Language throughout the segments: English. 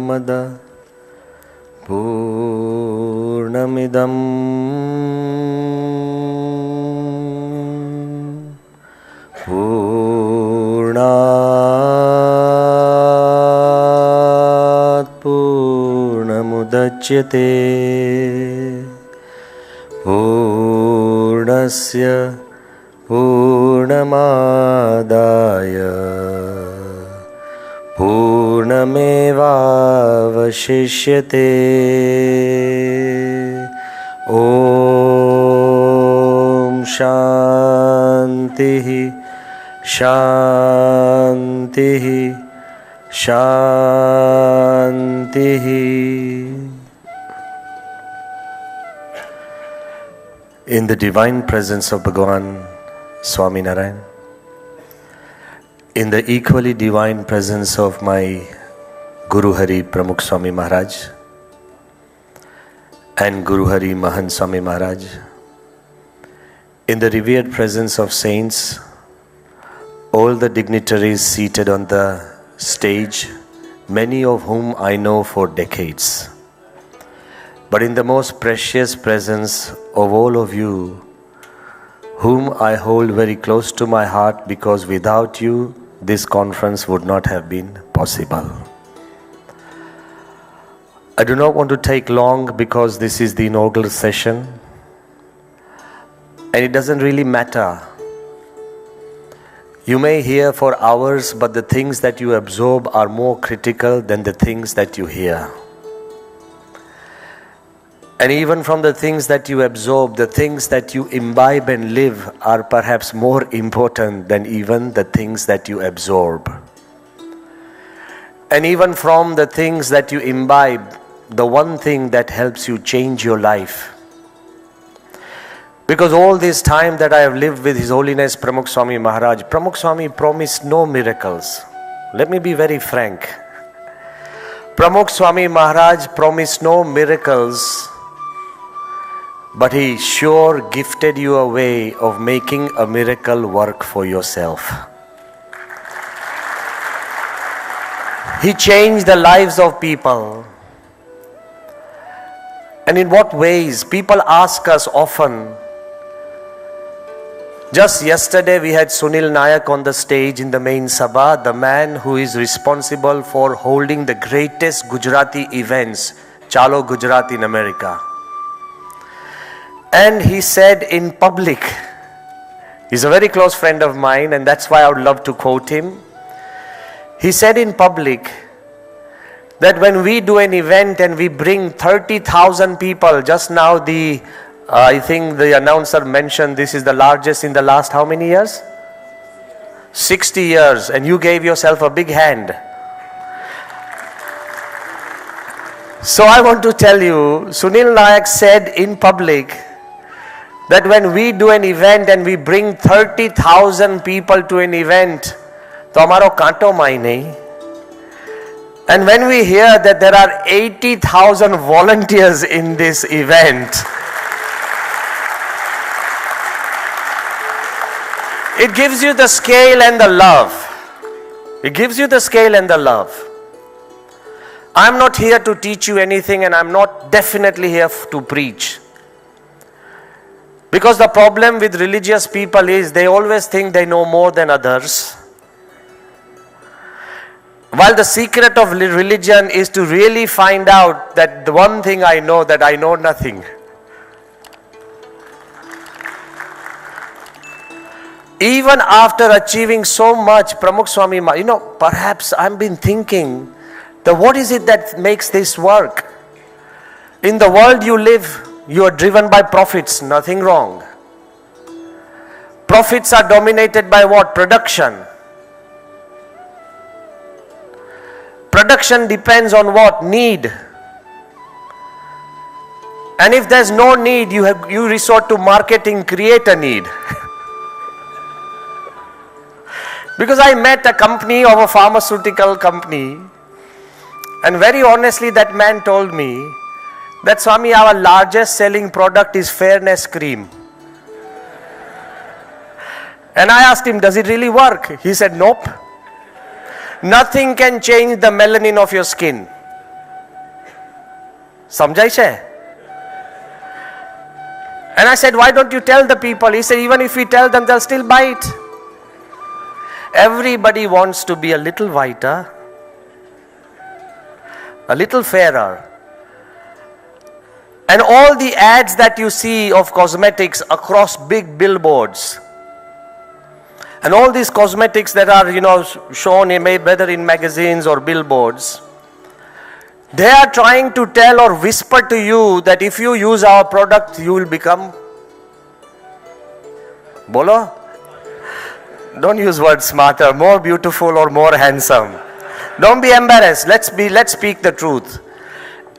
Purnamada Purnamidam Purnat Purnamudachyate Purnasya Purnamadaya Purnamevavashishyate. Om Shantihi Shantihi Shantihi. In the divine presence of Bhagavan Swaminarayan, in the equally divine presence of my Guru Hari Pramukh Swami Maharaj and Guru Hari Mahan Swami Maharaj, in the revered presence of saints, all the dignitaries seated on the stage, many of whom I know for decades, but in the most precious presence of all of you, whom I hold very close to my heart, because without you, this conference would not have been possible. I do not want to take long, because this is the inaugural session, and it doesn't really matter. You may hear for hours, but the things that you absorb are more critical than the things that you hear. And even from the things that you absorb, the things that you imbibe and live are perhaps more important than even the things that you absorb. And even from the things that you imbibe, the one thing that helps you change your life. Because all this time that I have lived with His Holiness Pramukh Swami Maharaj, Pramukh Swami promised no miracles. Let me be very frank. Pramukh Swami Maharaj promised no miracles, but he sure gifted you a way of making a miracle work for yourself. He changed the lives of people. And in what ways? People ask us often. Just yesterday we had Sunil Nayak on the stage in the main Sabha, the man who is responsible for holding the greatest Gujarati events, Chalo Gujarat in America. And he said in public, he's a very close friend of mine, and that's why I would love to quote him. He said in public that when we do an event and we bring 30,000 people, just now I think the announcer mentioned this is the largest in the last how many years? 60 years, and you gave yourself a big hand. So I want to tell you, Sunil Nayak said in public that when we do an event and we bring 30,000 people to an event, to hamaro kaanto mai nahi. And when we hear that there are 80,000 volunteers in this event, it gives you the scale and the love. It gives you the scale and the love. I'm not here to teach you anything, and I'm not definitely here to preach. Because the problem with religious people is they always think they know more than others. While the secret of religion is to really find out that the one thing I know, that I know nothing. Even after achieving so much, Pramukh Swami, perhaps I've been thinking that what is it that makes this work? In the world you live, you are driven by profits, nothing wrong. Profits are dominated by what? Production. Production depends on what? Need. And if there's no need, you resort to marketing, create a need. Because I met a company of a pharmaceutical company, and very honestly that man told me that, Swami, our largest selling product is fairness cream. And I asked him, does it really work? He said, nope. Nothing can change the melanin of your skin. Samjhai che? And I said, why don't you tell the people? He said, even if we tell them, they'll still bite. Everybody wants to be a little whiter, a little fairer. And all the ads that you see of cosmetics across big billboards, and all these cosmetics that are, shown whether in magazines or billboards, they are trying to tell or whisper to you that if you use our product, you will become, bolo? Don't use word smarter, more beautiful or more handsome. Don't be embarrassed. Let's speak the truth.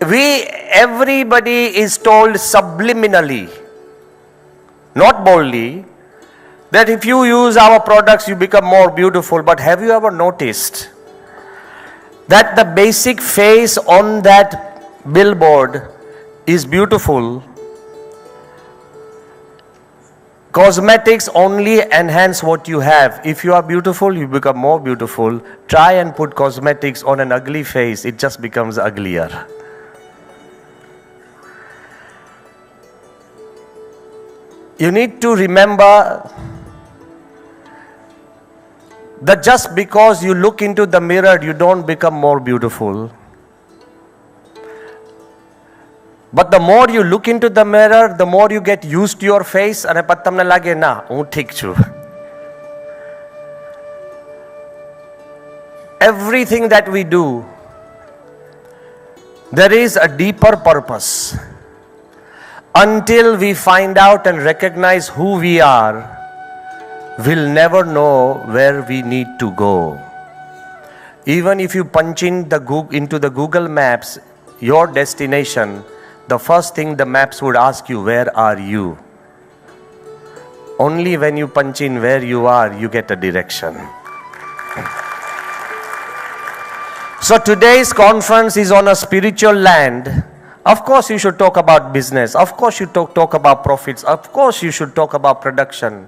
Everybody is told subliminally, not boldly, that if you use our products, you become more beautiful. But have you ever noticed that the basic face on that billboard is beautiful? Cosmetics only enhance what you have. If you are beautiful, you become more beautiful. Try and put cosmetics on an ugly face, it just becomes uglier. You need to remember that just because you look into the mirror, you don't become more beautiful. But the more you look into the mirror, the more you get used to your face, and પછી તમને લાગે ના હું ઠીક છું. Everything that we do, there is a deeper purpose. Until we find out and recognize who we are, we'll never know where we need to go. Even if you punch into the Google Maps your destination, the first thing the maps would ask you, where are you? Only when you punch in where you are, you get a direction. So today's conference is on a spiritual land. Of course you should talk about business. Of course you talk about profits. Of course you should talk about production.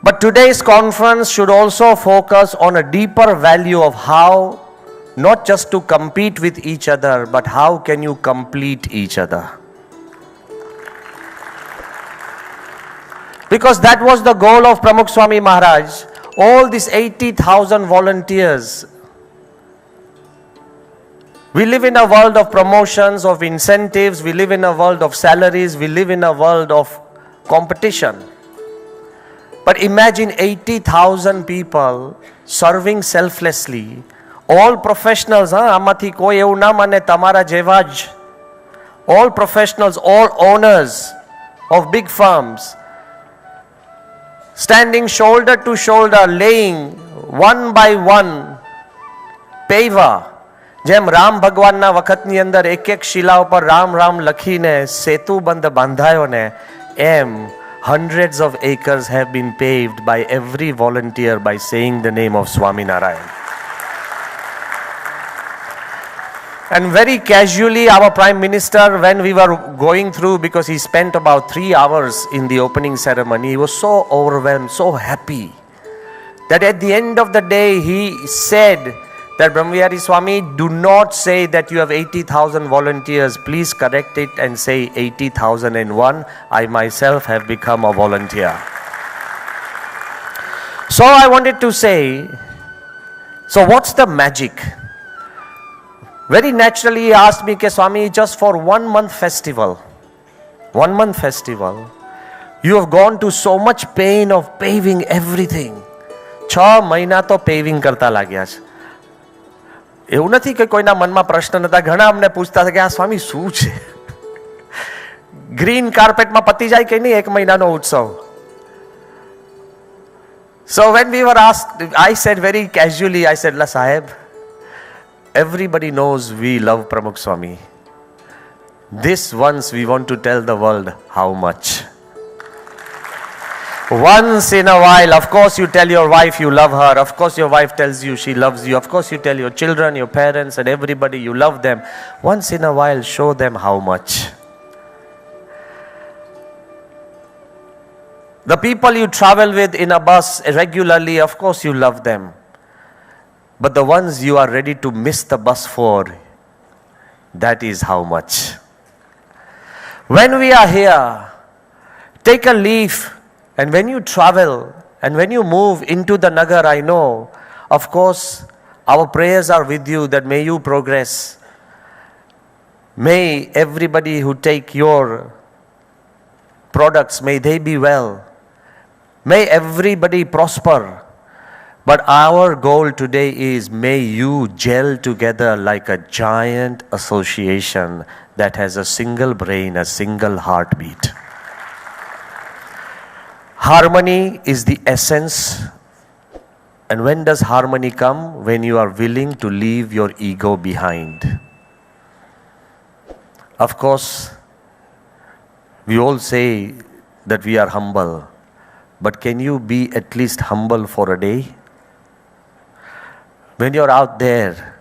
But today's conference should also focus on a deeper value of how not just to compete with each other, but how can you complete each other. Because that was the goal of Pramukh Swami Maharaj. All these 80,000 volunteers. We live in a world of promotions, of incentives, we live in a world of salaries, we live in a world of competition. But imagine 80,000 people serving selflessly. All professionals, આમાંથી કોઈ એવું ના માને તમારા જેવા જ. All professionals, all owners of big firms, standing shoulder to shoulder, laying one by one paver. જેમ રામ ભગવાનના વખતની અંદર એક એક શિલા ઉપર રામ રામ લખીને સેતુ બંધ બાંધાયો ને, એમ hundreds of acres have been paved by every volunteer by saying the name of SWAMINARAYAN. And very casually our Prime Minister, when we were going through, because he spent about 3 hours in the opening ceremony, he was so overwhelmed, so happy, that at the end of the day he said that, Brahmavihari Swami, do not say that you have 80,000 volunteers. Please correct it and say 80,001. I myself have become a volunteer. So I wanted to say, so what's the magic? Very naturally he asked me, Swami, just for 1 month festival, you have gone to so much pain of paving everything. 6 મહિના તો paving કરતા લાગ્યા છે. એવું નથી કે કોઈના મનમાં પ્રશ્ન નતા, ઘણા અમને પૂછતા હતા કે આ સ્વામી શું છે, ગ્રીન કાર્પેટમાં પતી જાય કે નહીં 1 મહિનાનો ઉત્સવ. So when we were asked, I said very casually, I said, La Sahib, everybody knows we love Pramukh Swami. This once we want to tell the world how much. Once in a while, of course you tell your wife you love her, of course your wife tells you she loves you, of course you tell your children, your parents and everybody you love them. Once in a while show them how much. The people you travel with in a bus regularly, of course you love them. But the ones you are ready to miss the bus for, That is how much. When we are here, take a leaf, and when you travel, and when you move into the Nagar, I know, of course, our prayers are with you that may you progress. May everybody who take your products, may they be well. May everybody prosper. But our goal today is, may you gel together like a giant association that has a single brain, a single heartbeat. Harmony is the essence. And when does harmony come? When you are willing to leave your ego behind. Of course, we all say that we are humble. But can you be at least humble for a day? When you're out there,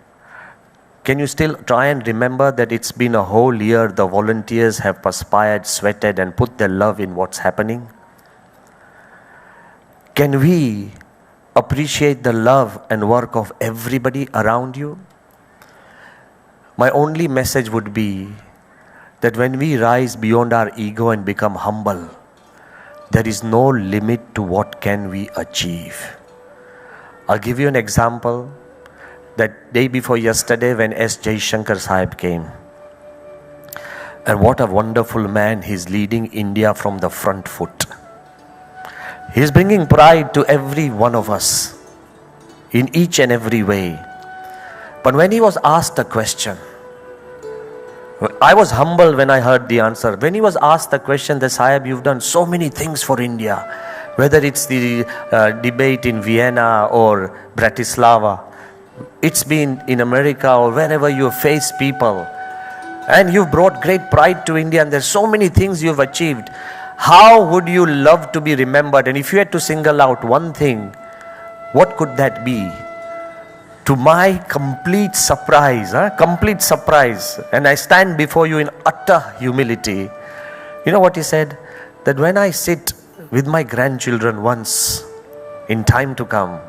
can you still try and remember that it's been a whole year, the volunteers have perspired, sweated, and put their love in what's happening? Can we appreciate the love and work of everybody around you? My only message would be that when we rise beyond our ego and become humble, there is no limit to what can we achieve. I'll give you an example. That day before yesterday when S. Jaishankar Sahib came. And what a wonderful man, he's leading India from the front foot. He's bringing pride to every one of us in each and every way. But when he was asked a question, I was humble when I heard the answer. When he was asked the question that, Sahib, you've done so many things for India, whether it's the debate in Vienna or Bratislava, it's been in America or wherever you face people, and you've brought great pride to India, and there's so many things you've achieved. How would you love to be remembered? And if you had to single out one thing, what could that be? To my complete surprise, and I stand before you in utter humility. You know what he said? That when I sit with my grandchildren once in time to come,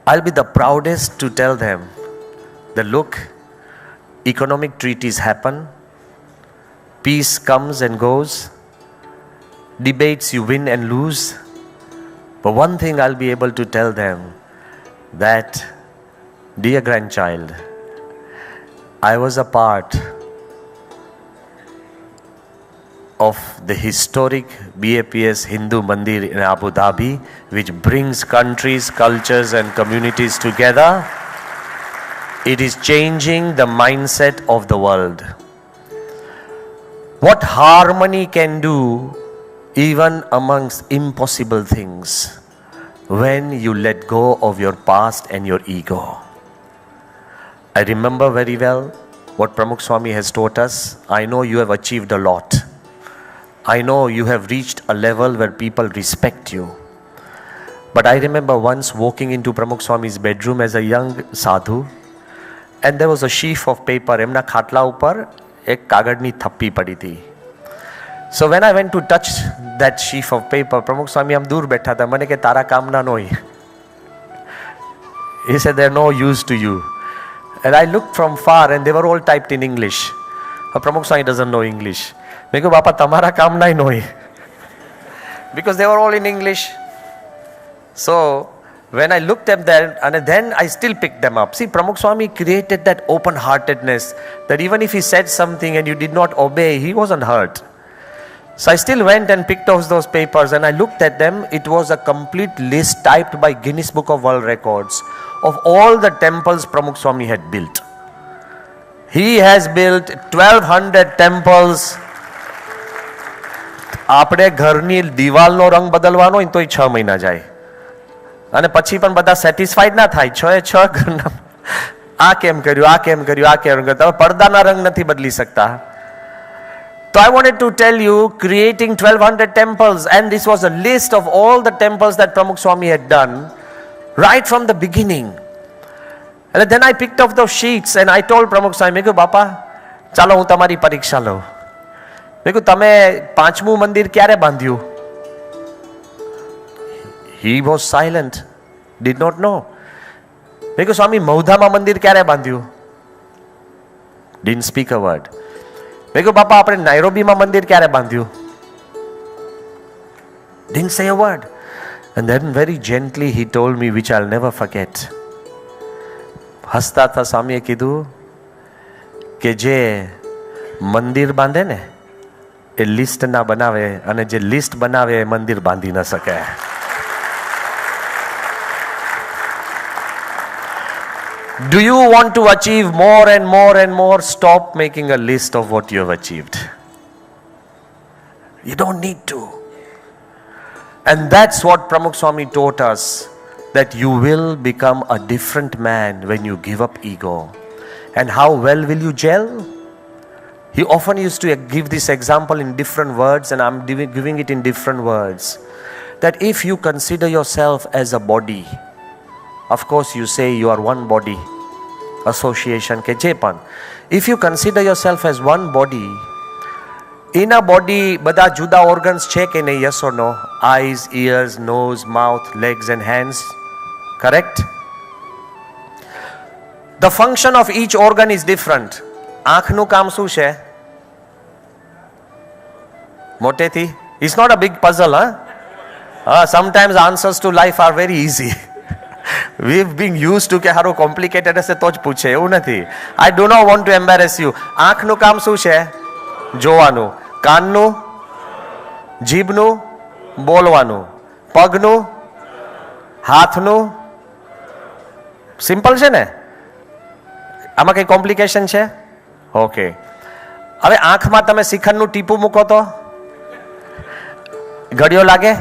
I'll be the proudest to tell them that look, economic treaties happen, peace comes and goes, debates you win and lose. But one thing I'll be able to tell them, that, dear grandchild, I was a part of the historic BAPS Hindu Mandir in Abu Dhabi, which brings countries, cultures and communities together. It is changing the mindset of the world. What harmony can do even amongst impossible things when you let go of your past and your ego. I remember very well what Pramukh Swami has taught us. I know you have achieved a lot. I know you have reached a level where people respect you. But I remember once walking into Pramukh Swami's bedroom as a young sadhu, and there was a sheaf of paper. Emna khatla upar ek kagadni thappi padi thi. So when I went to touch that sheaf of paper, Pramukh Swami am dur baitha tha. Mane ke tara kaam na noi. He said, they're no use to you. And I looked from far and they were all typed in English. Pramukh Swami doesn't know English. Meko bapa tamara kaam nai noi. Because they were all in English. So when I looked at them, and then I still picked them up. See, Pramukh Swami created that open-heartedness, that even if he said something and you did not obey, he wasn't hurt. So I still went and picked up those papers and I looked at them. It was a complete list typed by Guinness Book of World Records of all the temples Pramukh Swami had built. He has built 1200 temples. આપણે ઘરની દિવાલનો રંગ બદલવાનો હોય તો 6 મહિના જાય અને પછી પણ બધા સેટિસ્ફાઈડ ના થાય. 6 ઘરના આ કેમ કર્યું, આ કેમ કર્યું, આ કેમ કર્યું, તમે પડદાના રંગ નથી બદલી શકતા. So I wanted to tell you, creating 1200 temples, and this was a list of all the temples that Pramukh Swami had done right from the beginning. And then I picked up those sheets and I told Pramukh Swami, Bapa, chalo હું તમારી પરીક્ષા લઉં. મેં કહ્યું તમે પાંચમું મંદિર ક્યારે બાંધ્યું? He was silent, did not know. મેં કહ્યું સ્વામી મૌધામાં મંદિર ક્યારે બાંધ્યું? Didn't speak a word. મેં કહ્યું બાપા આપણે નાઇરોબીમાં મંદિર ક્યારે બાંધ્યું? Didn't say a word. And then very gently he told me, which I'll never forget. હસતા હતા સ્વામીએ કીધું કે જે મંદિર બાંધે ને એ લિસ્ટ ના બનાવે, અને જે લિસ્ટ બનાવે એ મંદિર બાંધી ન શકે. Do you want to achieve more and more and more? Stop making a list of what you have achieved. You don't need to. And that's what Pramukh Swami taught us, that you will become a different man when you give up ego. And how well will you gel? He often used to give this example in different words, and I'm giving it in different words. That if you consider yourself as a body, of course you say you are one body, association ke je pan. If you consider yourself as one body, in a body બધા જુદા organs છે કે નહીં? Yes or no? Eyes, ears, nose, mouth, legs and hands. Correct? The function of each organ is different. આંખનું કામ શું છે? મોટેથી? It's not a big puzzle, huh? Sometimes answers to life are very easy. We've been used to કે હારું complicated હશે તો જ પૂછે, એવું નથી. I do not want to embarrass you. આંખનું કામ શું છે? જોવાનું. કાનનું? જીભનું? બોલવાનું. પગનું? હાથનું? સિમ્પલ છે ને? આમાં કઈ કોમ્પ્લિકેશન છે? ઓકે. હવે આંખમાં તમે શિખરનું ટીપું મૂકો તો ઘડિયો લાગે?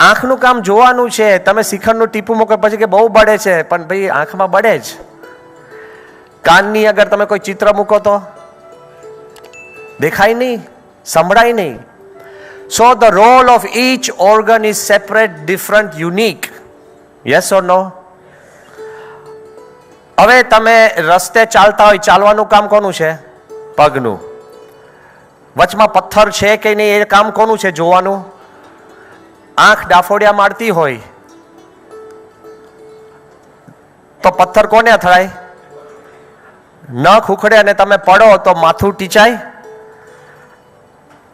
આંખનું કામ જોવાનું છે. તમે શિખરનું ટીપું મૂકો પછી કે બહુ બળે છે, પણ ભાઈ આંખમાં બળે જ. કાનની અગર તમે કોઈ ચિત્ર મૂકો તો દેખાય નહીં, સંભળાય નહીં. So the role of each organ is separate, different, unique. Yes or no? હવે તમે રસ્તે ચાલતા હોય, ચાલવાનું કામ કોનું છે? પગનું. વચમાં પથ્થર છે કે નહીં એ કામ કોનું છે? જોવાનું. આંખ ડાફોડિયા મારતી હોય તો પથ્થર કોને અથડાય? નખ ઉખડે અને તમે પડો તો માથું ટીચાય?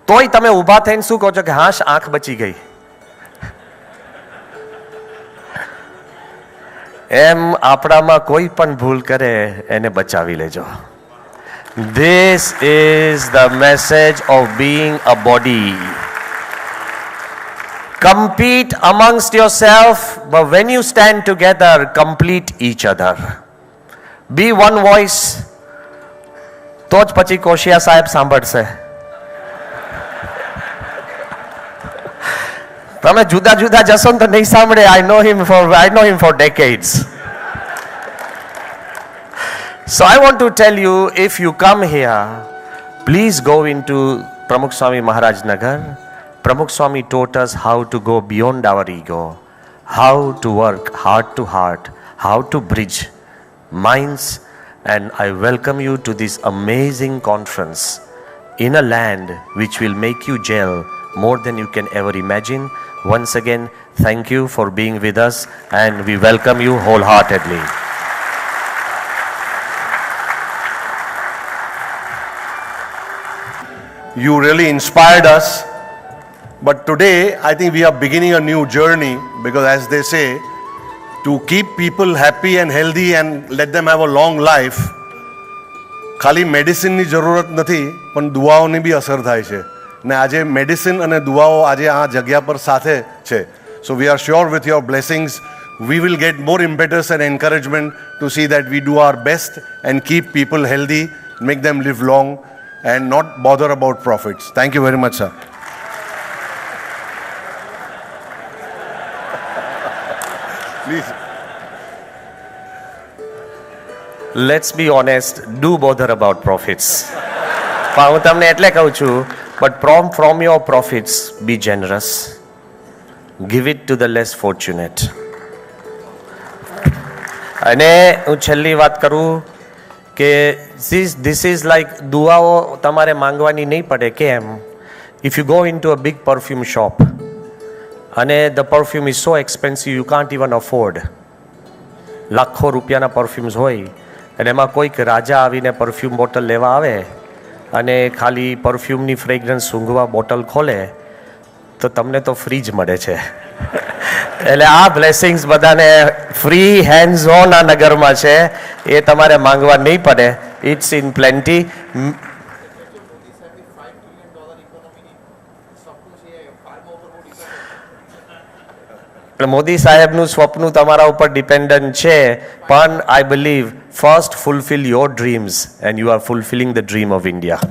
તોય તમે ઊભા થઈને શું કહો છો કે હાશ આંખ બચી ગઈ? એમ આપણામાં કોઈ પણ ભૂલ કરે એને બચાવી લેજો. This is the message of being a body. Compete amongst yourself, but when you stand together, complete each other. Be one voice. તો જ પછી કોશિયા સાહેબ સાંભળશે. તમે જુદા જુદા જશો તો નહીં સાંભળે. I know him for decades. So I want to tell you, if you come here, please go into Pramukh Swami Maharaj Nagar. Pramukh Swami taught us how to go beyond our ego, how to work heart to heart, how to bridge minds, and I welcome you to this amazing conference in a land which will make you gel more than you can ever imagine. Once again, thank you for being with us, and we welcome you wholeheartedly. You really inspired us, but today I think we are beginning a new journey, because as they say, to keep people happy and healthy and let them have a long life, ખાલી મેડિસિનની જરૂરત નથી, પણ દુઆઓની બી અસર થાય છે. ને આજે medicine અને દુઆઓ આજે આ જગ્યા પર સાથે છે. So we are sure with your blessings we will get more impetus and encouragement to see that we do our best and keep people healthy, make them live long and not bother about profits. Thank you very much, sir. Please. Let's be honest, do bother about profits. પણ હું તમને એટલે કહું છું, but from your profits, be generous. Give it to the less fortunate. અને હું છેલ્લી વાત કરું કે this is like દુઆઓ તમારે માંગવાની નહીં પડે. કેમ? If you go into a big perfume shop અને the perfume is so expensive you can't even afford, લાખો રૂપિયાના perfumes હોય અને એમાં કોઈક રાજા આવીને પરફ્યુમ બોટલ લેવા આવે અને ખાલી પરફ્યુમની ફ્રેગ્રન્સ સૂંઘવા બોટલ ખોલે તો તમને તો ફ્રી જ મળે છે. એટલે આ બ્લેસિંગ્સ બધાને ફ્રી હેન્ડ્સ ઓન આ નગરમાં છે, એ તમારે માંગવા નહીં પડે. It's in plenty. મોદી સાહેબનું સ્વપ્ન તમારા ઉપર ડિપેન્ડન્ટ છે, પણ I believe first fulfil your dreams and you are fulfilling the dream of India.